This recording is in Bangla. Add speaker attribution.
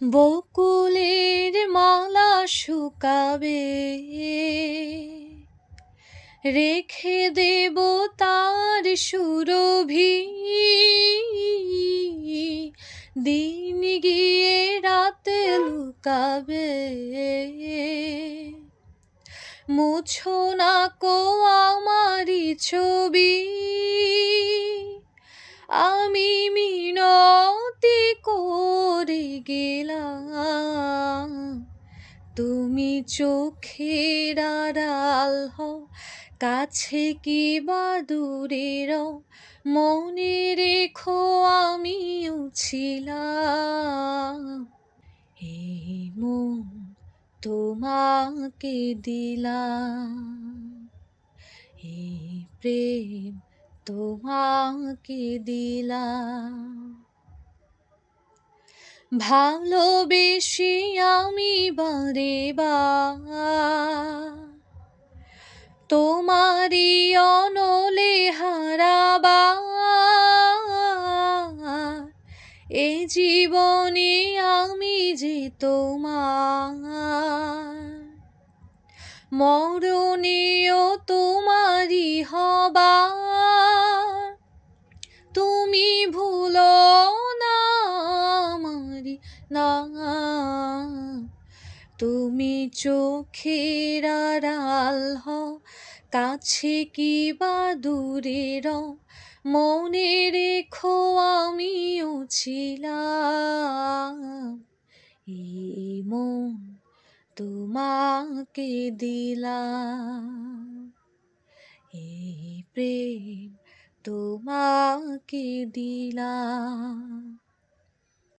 Speaker 1: বকুলের মালা শুকাবে, রেখে দেব তার সুরভি। দিন গিয়ে রাতে লুকাবে, মুছো না কো আমারি ছবি। আমি মিনতি করে গেলাম, তুমি চোখের আড়াল হও, কাছে কি বা দূরে রও, মনে রেখো আমিও ছিলাম। এই মন তোমাকে দিলাম, এই প্রেম তোমাকে দিলাম। ভালোবেসে আমি বারে বার তোমারই অনলে হারাবার। এ জীবনে আমি যে তোমার, মরণেও তোমারই হবার। তুমি ভুলো না আমারি নাম, তুমি চোখের আড়াল হও, কাছে কি বা দূরে রও, মনে রেখো আমিও ছিলাম। এই মন তোমাকে দিলাম, এই প্রেম তোমাকে দিলাম।